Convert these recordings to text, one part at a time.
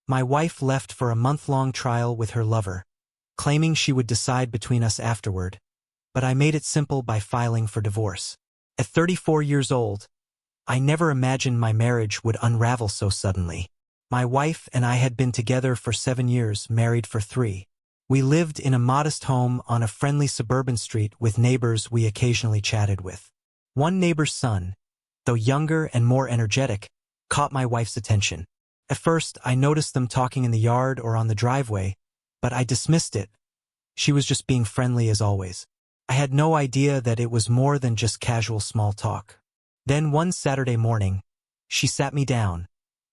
My wife left for a month-long trial with her lover, claiming she would decide between us afterward, but I made it simple by filing for divorce. At 34 years old, I never imagined my marriage would unravel so suddenly. My wife and I had been together for 7 years, married for 3. We lived in a modest home on a friendly suburban street with neighbors we occasionally chatted with. One neighbor's son, though younger and more energetic, caught my wife's attention. At first, I noticed them talking in the yard or on the driveway, but I dismissed it. She was just being friendly as always. I had no idea that it was more than just casual small talk. Then one Saturday morning, she sat me down,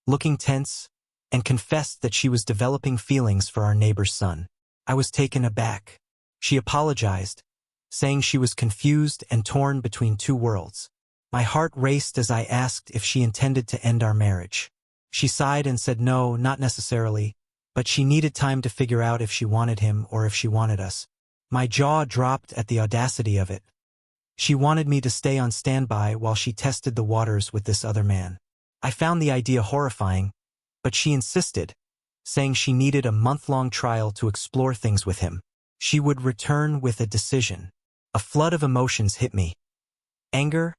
looking tense, and confessed that she was developing feelings for our neighbor's son. I was taken aback. She apologized, saying she was confused and torn between two worlds. My heart raced as I asked if she intended to end our marriage. She sighed and said no, not necessarily, but she needed time to figure out if she wanted him or if she wanted us. My jaw dropped at the audacity of it. She wanted me to stay on standby while she tested the waters with this other man. I found the idea horrifying, but she insisted, saying she needed a month-long trial to explore things with him. She would return with a decision. A flood of emotions hit me. Anger,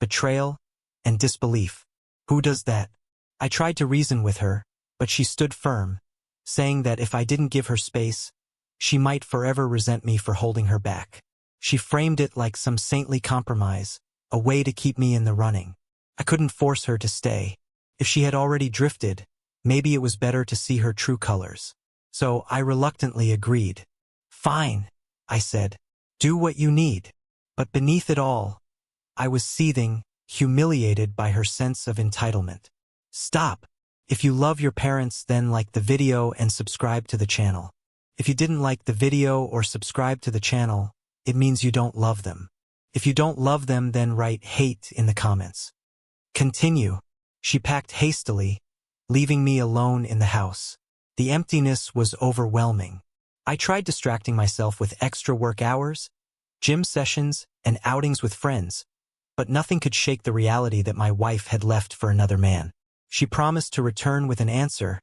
betrayal, and disbelief. Who does that? I tried to reason with her, but she stood firm, saying that if I didn't give her space, she might forever resent me for holding her back. She framed it like some saintly compromise, a way to keep me in the running. I couldn't force her to stay. If she had already drifted, maybe it was better to see her true colors. So I reluctantly agreed. Fine, I said. Do what you need. But beneath it all, I was seething, humiliated by her sense of entitlement. Stop. If you love your parents, then like the video and subscribe to the channel. If you didn't like the video or subscribe to the channel, it means you don't love them. If you don't love them, then write hate in the comments. Continue. She packed hastily, leaving me alone in the house. The emptiness was overwhelming. I tried distracting myself with extra work hours, gym sessions, and outings with friends, but nothing could shake the reality that my wife had left for another man. She promised to return with an answer,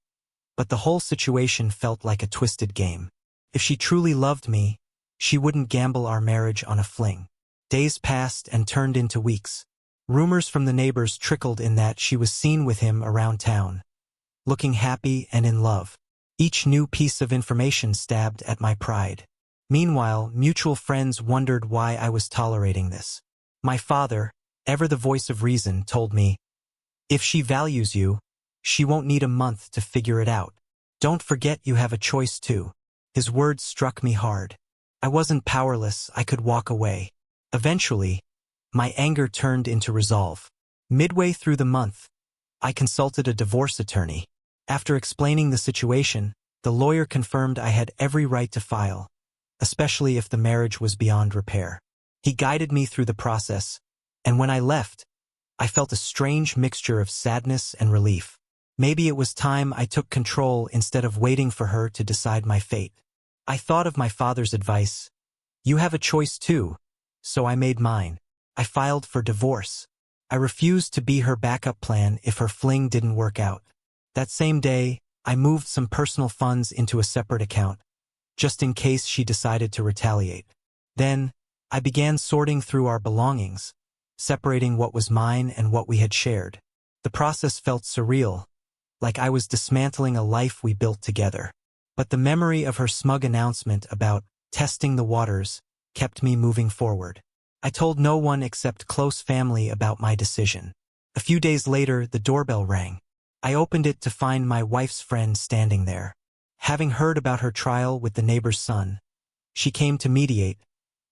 but the whole situation felt like a twisted game. If she truly loved me, she wouldn't gamble our marriage on a fling. Days passed and turned into weeks. Rumors from the neighbors trickled in that she was seen with him around town, looking happy and in love. Each new piece of information stabbed at my pride. Meanwhile, mutual friends wondered why I was tolerating this. My father, ever the voice of reason, told me, "If she values you, she won't need a month to figure it out. Don't forget you have a choice too." His words struck me hard. I wasn't powerless, I could walk away. Eventually, my anger turned into resolve. Midway through the month, I consulted a divorce attorney. After explaining the situation, the lawyer confirmed I had every right to file, especially if the marriage was beyond repair. He guided me through the process, and when I left, I felt a strange mixture of sadness and relief. Maybe it was time I took control instead of waiting for her to decide my fate. I thought of my father's advice. You have a choice too, so I made mine. I filed for divorce. I refused to be her backup plan if her fling didn't work out. That same day, I moved some personal funds into a separate account, just in case she decided to retaliate. Then, I began sorting through our belongings, separating what was mine and what we had shared. The process felt surreal, like I was dismantling a life we built together. But the memory of her smug announcement about testing the waters kept me moving forward. I told no one except close family about my decision. A few days later, the doorbell rang. I opened it to find my wife's friend standing there. Having heard about her trial with the neighbor's son, she came to mediate,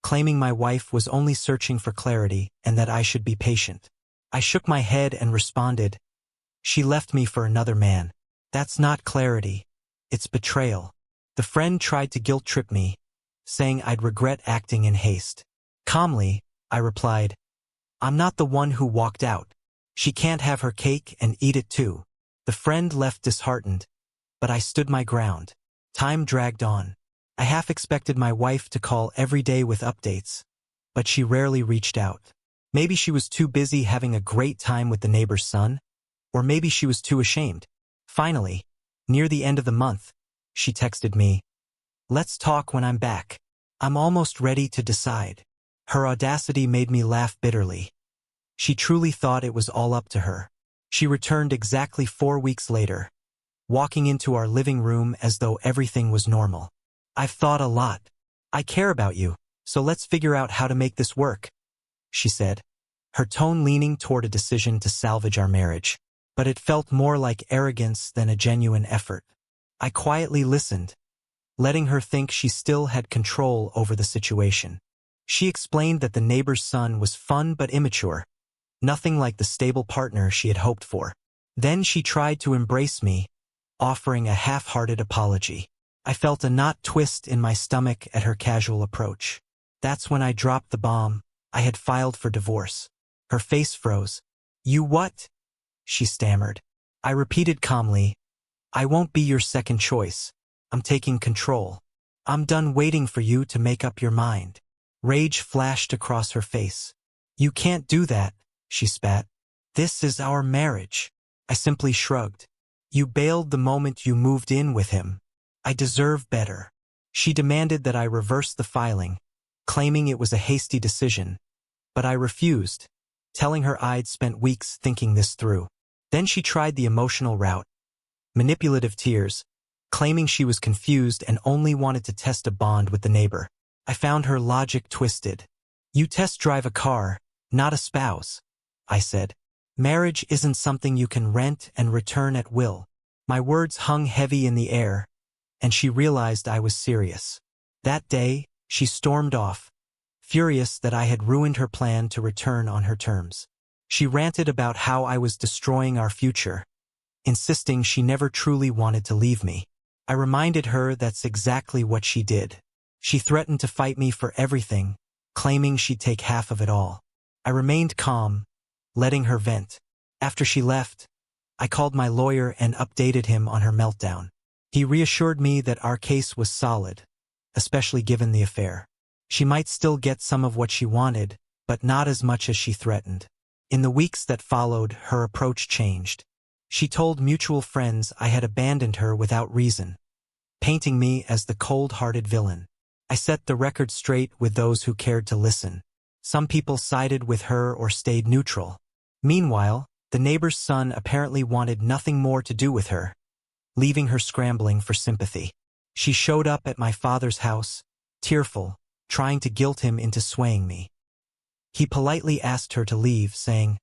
claiming my wife was only searching for clarity and that I should be patient. I shook my head and responded, "She left me for another man. That's not clarity. It's betrayal." The friend tried to guilt-trip me, saying I'd regret acting in haste. Calmly, I replied, "I'm not the one who walked out. She can't have her cake and eat it too." The friend left disheartened, but I stood my ground. Time dragged on. I half expected my wife to call every day with updates, but she rarely reached out. Maybe she was too busy having a great time with the neighbor's son, or maybe she was too ashamed. Finally, Near the end of the month, she texted me, "Let's talk when I'm back. I'm almost ready to decide." Her audacity made me laugh bitterly. She truly thought it was all up to her. She returned exactly 4 weeks later, walking into our living room as though everything was normal. "I've thought a lot. I care about you, so let's figure out how to make this work," she said, her tone leaning toward a decision to salvage our marriage. But it felt more like arrogance than a genuine effort. I quietly listened, letting her think she still had control over the situation. She explained that the neighbor's son was fun but immature, nothing like the stable partner she had hoped for. Then she tried to embrace me, offering a half-hearted apology. I felt a knot twist in my stomach at her casual approach. That's when I dropped the bomb. I had filed for divorce. Her face froze. "You what?" she stammered. I repeated calmly, "I won't be your second choice. I'm taking control. I'm done waiting for you to make up your mind." Rage flashed across her face. "You can't do that," she spat. "This is our marriage." I simply shrugged. "You bailed the moment you moved in with him. I deserve better." She demanded that I reverse the filing, claiming it was a hasty decision, but I refused, telling her I'd spent weeks thinking this through. Then she tried the emotional route, manipulative tears, claiming she was confused and only wanted to test a bond with the neighbor. I found her logic twisted. "You test drive a car, not a spouse," I said. "Marriage isn't something you can rent and return at will." My words hung heavy in the air, and she realized I was serious. That day, she stormed off, furious that I had ruined her plan to return on her terms. She ranted about how I was destroying our future, insisting she never truly wanted to leave me. I reminded her that's exactly what she did. She threatened to fight me for everything, claiming she'd take half of it all. I remained calm, letting her vent. After she left, I called my lawyer and updated him on her meltdown. He reassured me that our case was solid, especially given the affair. She might still get some of what she wanted, but not as much as she threatened. In the weeks that followed, her approach changed. She told mutual friends I had abandoned her without reason, painting me as the cold-hearted villain. I set the record straight with those who cared to listen. Some people sided with her or stayed neutral. Meanwhile, the neighbor's son apparently wanted nothing more to do with her, leaving her scrambling for sympathy. She showed up at my father's house, tearful, trying to guilt him into swaying me. He politely asked her to leave, saying,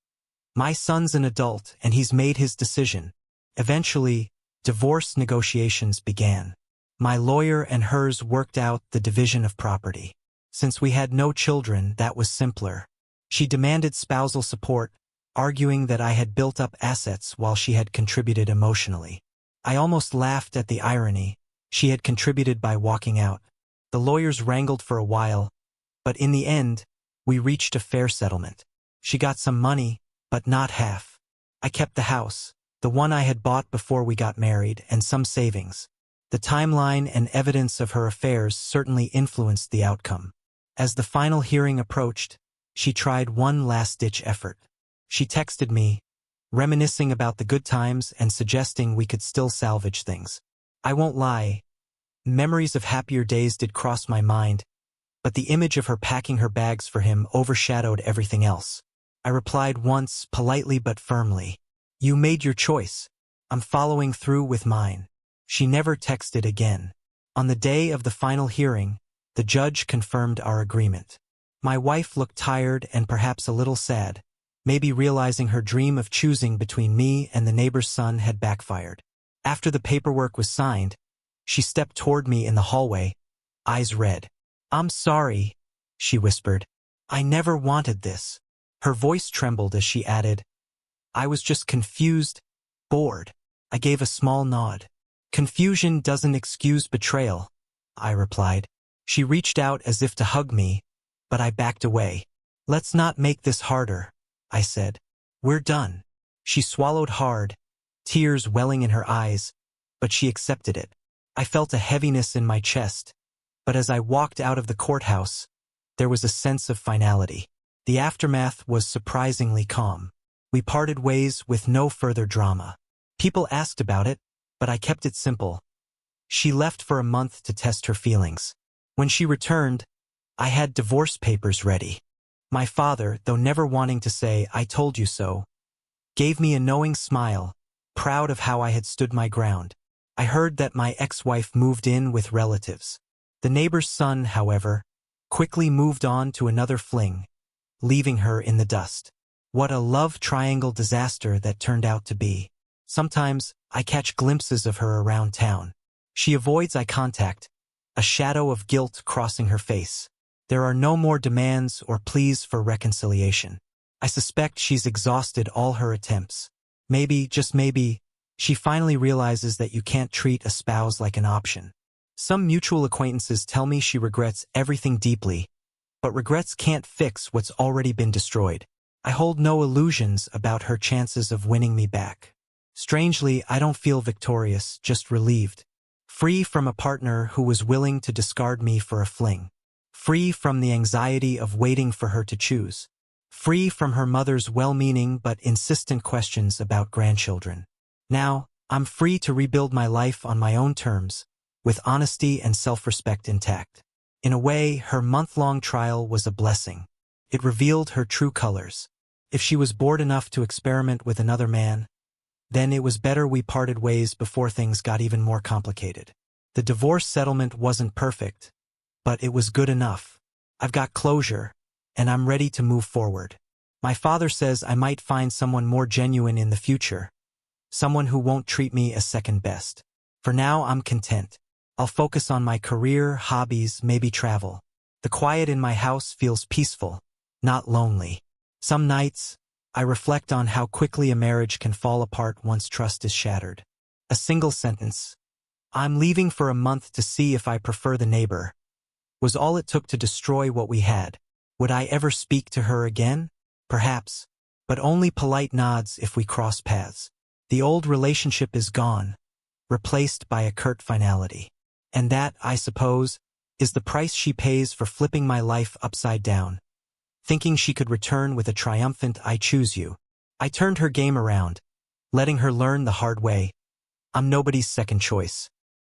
"My son's an adult and he's made his decision." Eventually, divorce negotiations began. My lawyer and hers worked out the division of property. Since we had no children, that was simpler. She demanded spousal support, arguing that I had built up assets while she had contributed emotionally. I almost laughed at the irony. She had contributed by walking out. The lawyers wrangled for a while, but in the end, we reached a fair settlement. She got some money, but not half. I kept the house, the one I had bought before we got married, and some savings. The timeline and evidence of her affairs certainly influenced the outcome. As the final hearing approached, she tried one last-ditch effort. She texted me, reminiscing about the good times and suggesting we could still salvage things. I won't lie, memories of happier days did cross my mind, but the image of her packing her bags for him overshadowed everything else. I replied once, politely but firmly, "You made your choice. I'm following through with mine." She never texted again. On the day of the final hearing, the judge confirmed our agreement. My wife looked tired and perhaps a little sad, maybe realizing her dream of choosing between me and the neighbor's son had backfired. After the paperwork was signed, she stepped toward me in the hallway, eyes red. "I'm sorry," she whispered. "I never wanted this." Her voice trembled as she added, "I was just confused, bored." I gave a small nod. "Confusion doesn't excuse betrayal," I replied. She reached out as if to hug me, but I backed away. "Let's not make this harder," I said. "We're done." She swallowed hard, tears welling in her eyes, but she accepted it. I felt a heaviness in my chest, but as I walked out of the courthouse, there was a sense of finality. The aftermath was surprisingly calm. We parted ways with no further drama. People asked about it, but I kept it simple. She left for a month to test her feelings. When she returned, I had divorce papers ready. My father, though never wanting to say, "I told you so," gave me a knowing smile, proud of how I had stood my ground. I heard that my ex-wife moved in with relatives. The neighbor's son, however, quickly moved on to another fling, leaving her in the dust. What a love triangle disaster that turned out to be. Sometimes I catch glimpses of her around town. She avoids eye contact, a shadow of guilt crossing her face. There are no more demands or pleas for reconciliation. I suspect she's exhausted all her attempts. Maybe, just maybe, she finally realizes that you can't treat a spouse like an option. Some mutual acquaintances tell me she regrets everything deeply, but regrets can't fix what's already been destroyed. I hold no illusions about her chances of winning me back. Strangely, I don't feel victorious, just relieved. Free from a partner who was willing to discard me for a fling. Free from the anxiety of waiting for her to choose. Free from her mother's well-meaning but insistent questions about grandchildren. Now, I'm free to rebuild my life on my own terms, with honesty and self-respect intact. In a way, her month-long trial was a blessing. It revealed her true colors. If she was bored enough to experiment with another man, then it was better we parted ways before things got even more complicated. The divorce settlement wasn't perfect, but it was good enough. I've got closure, and I'm ready to move forward. My father says I might find someone more genuine in the future, someone who won't treat me as second best. For now, I'm content. I'll focus on my career, hobbies, maybe travel. The quiet in my house feels peaceful, not lonely. Some nights, I reflect on how quickly a marriage can fall apart once trust is shattered. A single sentence, "I'm leaving for a month to see if I prefer the neighbor," was all it took to destroy what we had. Would I ever speak to her again? Perhaps, but only polite nods if we cross paths. The old relationship is gone, replaced by a curt finality. And that, I suppose, is the price she pays for flipping my life upside down. Thinking she could return with a triumphant "I choose you." I turned her game around, letting her learn the hard way. I'm nobody's second choice.